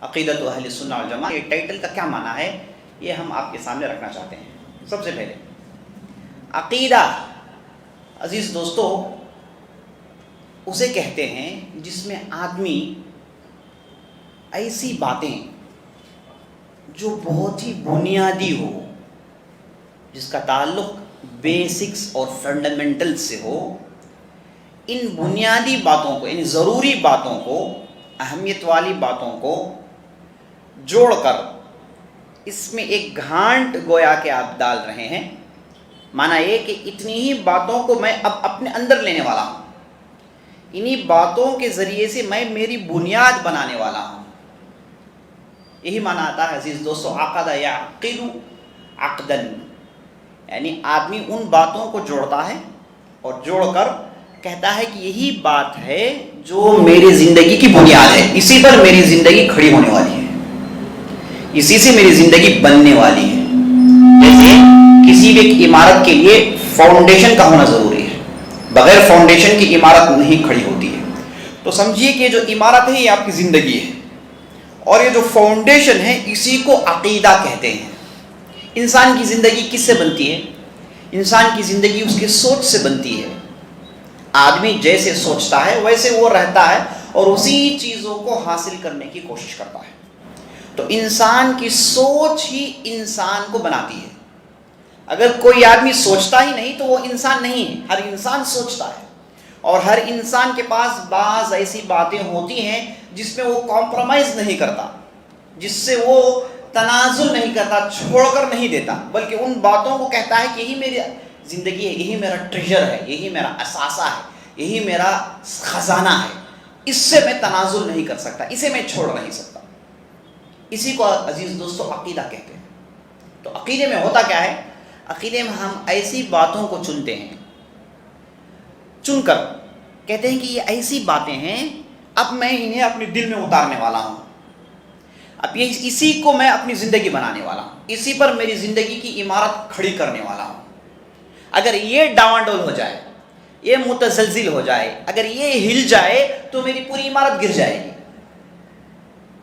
عقیدت اہل سنہ والجماعہ، یہ ٹائٹل کا کیا معنی ہے یہ ہم آپ کے سامنے رکھنا چاہتے ہیں۔ سب سے پہلے عقیدہ عزیز دوستو اسے کہتے ہیں جس میں آدمی ایسی باتیں جو بہت ہی بنیادی ہو، جس کا تعلق بیسکس اور فنڈامنٹل سے ہو، ان بنیادی باتوں کو، یعنی ضروری باتوں کو، اہمیت والی باتوں کو جوڑ کر اس میں ایک گھانٹ گویا کہ آپ ڈال رہے ہیں۔ معنی یہ کہ اتنی ہی باتوں کو میں اب اپنے اندر لینے والا ہوں، انہی باتوں کے ذریعے سے میں میری بنیاد بنانے والا ہوں۔ یہی معنی آتا ہے عزیز دوستو عقد یعقد عقدا، یعنی آدمی ان باتوں کو جوڑتا ہے اور جوڑ کر کہتا ہے کہ یہی بات ہے جو میری زندگی کی بنیاد ہے، اسی پر میری زندگی کھڑی ہونے والی ہے، اسی سے میری زندگی بننے والی ہے۔ جیسے کسی بھی ایک عمارت کے لیے فاؤنڈیشن کا ہونا ضروری ہے، بغیر فاؤنڈیشن کی عمارت نہیں کھڑی ہوتی ہے۔ تو سمجھیے کہ جو عمارت ہے یہ آپ کی زندگی ہے، اور یہ جو فاؤنڈیشن ہے اسی کو عقیدہ کہتے ہیں۔ انسان کی زندگی کس سے بنتی ہے؟ انسان کی زندگی اس کے سوچ سے بنتی ہے۔ آدمی جیسے سوچتا ہے ویسے وہ رہتا ہے اور اسی چیزوں کو حاصل کرنے کی کوشش کرتا ہے۔ تو انسان کی سوچ ہی انسان کو بناتی ہے۔ اگر کوئی آدمی سوچتا ہی نہیں تو وہ انسان نہیں ہے۔ ہر انسان سوچتا ہے، اور ہر انسان کے پاس بعض ایسی باتیں ہوتی ہیں جس میں وہ کمپرومائز نہیں کرتا، جس سے وہ تنازل نہیں کرتا، چھوڑ کر نہیں دیتا، بلکہ ان باتوں کو کہتا ہے کہ یہی میری زندگی ہے، یہی میرا ٹریجر ہے، یہی میرا اثاثہ ہے، یہی میرا خزانہ ہے، اس سے میں تنازل نہیں کر سکتا، اسے میں چھوڑ نہیں سکتا۔ اسی کو عزیز دوستو عقیدہ کہتے ہیں۔ تو عقیدے میں ہوتا کیا ہے؟ عقیدے میں ہم ایسی باتوں کو چنتے ہیں، چن کر کہتے ہیں کہ یہ ایسی باتیں ہیں، اب میں انہیں اپنے دل میں اتارنے والا ہوں، اب یہ اسی کو میں اپنی زندگی بنانے والا ہوں، اسی پر میری زندگی کی عمارت کھڑی کرنے والا ہوں۔ اگر یہ ڈاواڈول ہو جائے، یہ متزلزل ہو جائے، اگر یہ ہل جائے تو میری پوری عمارت گر جائے گی۔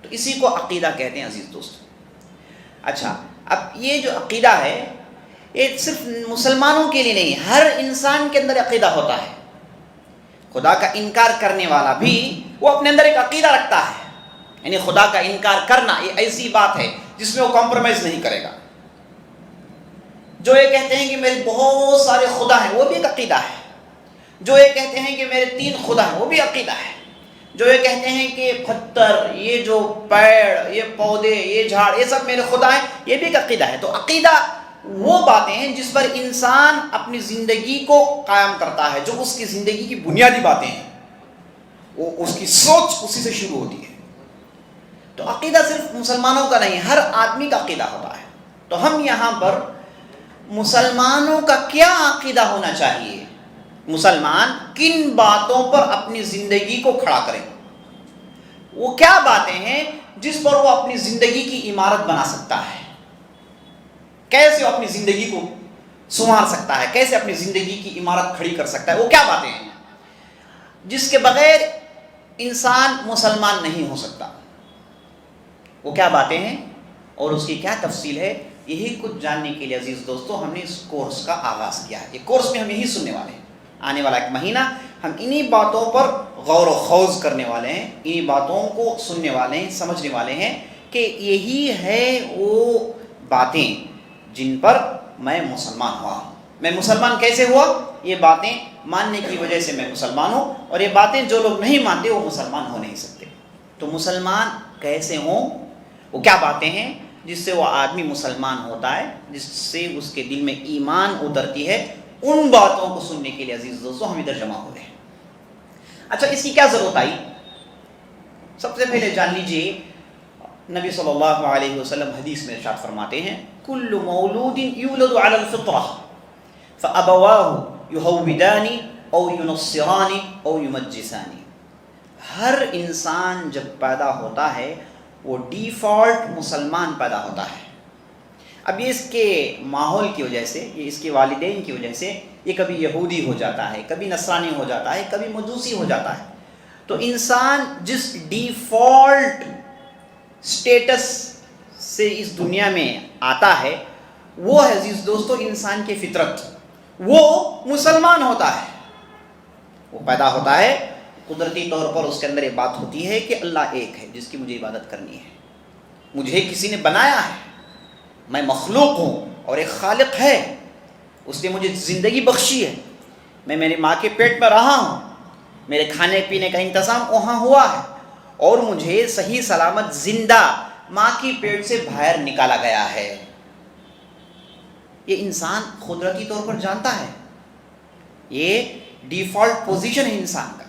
تو اسی کو عقیدہ کہتے ہیں عزیز دوستو۔ اچھا، اب یہ جو عقیدہ ہے یہ صرف مسلمانوں کے لیے نہیں، ہر انسان کے اندر عقیدہ ہوتا ہے۔ خدا کا انکار کرنے والا بھی وہ اپنے اندر ایک عقیدہ رکھتا ہے، یعنی خدا کا انکار کرنا یہ ایسی بات ہے جس میں وہ کمپرومائز نہیں کرے گا۔ جو یہ کہتے ہیں کہ میرے بہت سارے خدا ہیں وہ بھی ایک عقیدہ ہے، جو یہ کہتے ہیں کہ میرے 3 خدا ہیں وہ بھی عقیدہ ہے، جو یہ کہتے ہیں کہ پتھر، یہ جو پیڑ، یہ پودے، یہ جھاڑ، یہ سب میرے خدا ہیں، یہ بھی ایک عقیدہ ہے۔ تو عقیدہ وہ باتیں ہیں جس پر انسان اپنی زندگی کو قائم کرتا ہے، جو اس کی زندگی کی بنیادی باتیں ہیں، وہ اس کی سوچ اسی سے شروع ہوتی ہے۔ تو عقیدہ صرف مسلمانوں کا نہیں، ہر آدمی کا عقیدہ ہوتا ہے۔ تو ہم یہاں پر مسلمانوں کا کیا عقیدہ ہونا چاہیے، مسلمان کن باتوں پر اپنی زندگی کو کھڑا کریں، وہ کیا باتیں ہیں جس پر وہ اپنی زندگی کی عمارت بنا سکتا ہے، کیسے وہ اپنی زندگی کو سنوار سکتا ہے، کیسے اپنی زندگی کی عمارت کھڑی کر سکتا ہے، وہ کیا باتیں ہیں جس کے بغیر انسان مسلمان نہیں ہو سکتا، وہ کیا باتیں ہیں اور اس کی کیا تفصیل ہے۔ یہی کچھ جاننے کے لیے عزیز دوستو ہم نے اس کورس کا آغاز کیا ہے۔ یہ کورس میں ہم یہی سننے والے ہیں، آنے والا 1 مہینہ ہم انہی باتوں پر غور و خوض کرنے والے ہیں، انہی باتوں کو سننے والے ہیں، سمجھنے والے ہیں کہ یہی ہے وہ باتیں جن پر میں مسلمان ہوا ہوں۔ میں مسلمان کیسے ہوا؟ یہ باتیں ماننے کی وجہ سے میں مسلمان ہوں، اور یہ باتیں جو لوگ نہیں مانتے وہ مسلمان ہو نہیں سکتے۔ تو مسلمان کیسے ہوں، وہ کیا باتیں ہیں جس سے وہ آدمی مسلمان ہوتا ہے، جس سے اس کے دل میں ایمان اترتی ہے، ان باتوں کو سننے کے لیے عزیز دوستو ہم ادھر جمع ہو رہے ہیں۔ اچھا، اس کی کیا ضرورت آئی؟ سب سے پہلے جان لیجئے نبی صلی اللہ علیہ وسلم حدیث میں ارشاد فرماتے ہیں کل مولود یولد علی الفطرہ فابواہ یہودان او ینصران او یمجسان۔ ہر انسان جب پیدا ہوتا ہے وہ ڈیفالٹ مسلمان پیدا ہوتا ہے۔ اب یہ اس کے ماحول کی وجہ سے، یہ اس کے والدین کی وجہ سے یہ کبھی یہودی ہو جاتا ہے، کبھی نصرانی ہو جاتا ہے، کبھی مجوسی ہو جاتا ہے۔ تو انسان جس ڈیفالٹ اسٹیٹس سے اس دنیا میں آتا ہے وہ ہے عزیز دوستو انسان کی فطرت، وہ مسلمان ہوتا ہے، وہ پیدا ہوتا ہے قدرتی طور پر اس کے اندر یہ بات ہوتی ہے کہ اللہ ایک ہے جس کی مجھے عبادت کرنی ہے، مجھے کسی نے بنایا ہے، میں مخلوق ہوں اور ایک خالق ہے، اس نے مجھے زندگی بخشی ہے، میں میری ماں کے پیٹ میں رہا ہوں، میرے کھانے پینے کا انتظام وہاں ہوا ہے اور مجھے صحیح سلامت زندہ ماں کی پیٹ سے باہر نکالا گیا ہے۔ یہ انسان قدرتی طور پر جانتا ہے، یہ ڈیفالٹ پوزیشن ہے انسان کا،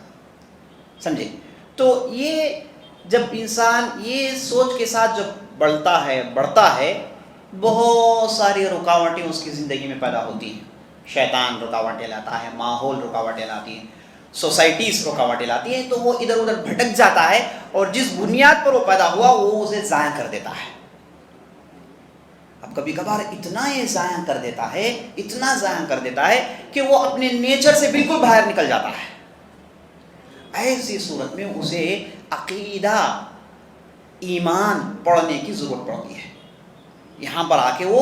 سمجھے؟ تو یہ جب انسان یہ سوچ کے ساتھ جب بڑھتا ہے بہت ساری رکاوٹیں اس کی زندگی میں پیدا ہوتی ہیں، شیطان رکاوٹیں لاتا ہے، ماحول رکاوٹیں لاتی ہیں، سوسائٹیز رکاوٹیں لاتی ہیں، تو وہ ادھر ادھر بھٹک جاتا ہے اور جس بنیاد پر وہ پیدا ہوا وہ اسے ضائع کر دیتا ہے۔ اب کبھی کبھار اتنا یہ ضائع کر دیتا ہے، اتنا ضائع کر دیتا ہے کہ وہ اپنے نیچر سے بالکل باہر نکل جاتا ہے۔ ایسی صورت میں اسے عقیدہ ایمان پڑھنے کی ضرورت پڑتی ہے، یہاں پر آ کے وہ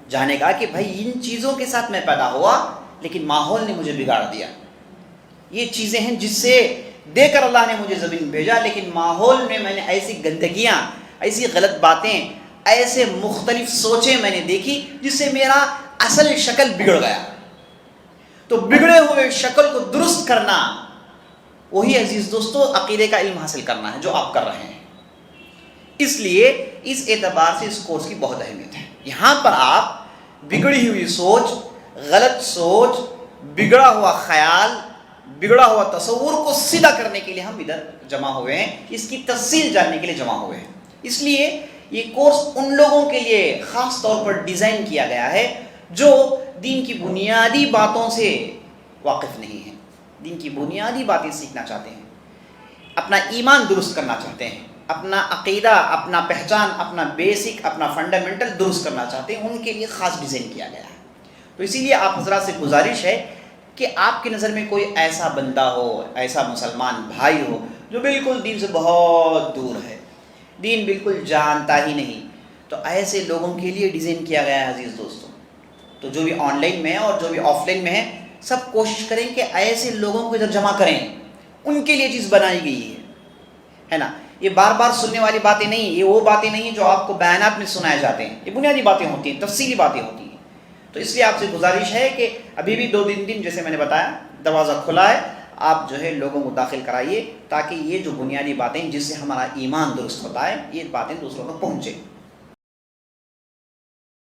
جانے گا کہ بھائی ان چیزوں کے ساتھ میں پیدا ہوا لیکن ماحول نے مجھے بگاڑ دیا، یہ چیزیں ہیں جس سے دے کر اللہ نے مجھے زمین بھیجا، لیکن ماحول میں نے ایسی گندگیاں، ایسی غلط باتیں، ایسے مختلف سوچیں میں نے دیکھی جس سے میرا اصل شکل بگڑ گیا۔ تو بگڑے ہوئے شکل کو درست کرنا وہی عزیز دوستو عقیدے کا علم حاصل کرنا ہے جو آپ کر رہے ہیں۔ اس لیے اس اعتبار سے اس کورس کی بہت اہمیت ہے۔ یہاں پر آپ بگڑی ہوئی سوچ، غلط سوچ، بگڑا ہوا خیال، بگڑا ہوا تصور کو سیدھا کرنے کے لیے ہم ادھر جمع ہوئے ہیں، اس کی تفصیل جاننے کے لیے جمع ہوئے ہیں۔ اس لیے یہ کورس ان لوگوں کے لیے خاص طور پر ڈیزائن کیا گیا ہے جو دین کی بنیادی باتوں سے واقف نہیں ہیں، دین کی بنیادی باتیں سیکھنا چاہتے ہیں، اپنا ایمان درست کرنا چاہتے ہیں، اپنا عقیدہ، اپنا پہچان، اپنا بیسک، اپنا فنڈامنٹل درست کرنا چاہتے ہیں، ان کے لیے خاص ڈیزائن کیا گیا ہے۔ تو اسی لیے آپ حضرات سے گزارش ہے کہ آپ کی نظر میں کوئی ایسا بندہ ہو، ایسا مسلمان بھائی ہو جو بالکل دین سے بہت دور ہے، دین بالکل جانتا ہی نہیں، تو ایسے لوگوں کے لیے ڈیزائن کیا گیا ہے عزیز دوستوں۔ تو جو بھی آن لائن میں ہے اور جو بھی آف لائن میں ہے سب کوشش کریں کہ ایسے لوگوں کو ادھر جمع کریں، ان کے لیے چیز بنائی گئی ہے نا۔ یہ بار بار سننے والی باتیں نہیں، یہ وہ باتیں نہیں جو آپ کو بیانات میں سنائے جاتے ہیں، یہ بنیادی باتیں ہوتی ہیں، تفصیلی باتیں ہوتی ہیں۔ تو اس لیے آپ سے گزارش ہے کہ ابھی بھی 2 دن جیسے میں نے بتایا دروازہ کھلا ہے، آپ جو ہے لوگوں کو داخل کرائیے تاکہ یہ جو بنیادی باتیں جس سے ہمارا ایمان درست ہوتا ہے یہ باتیں دوسروں تک پہنچے۔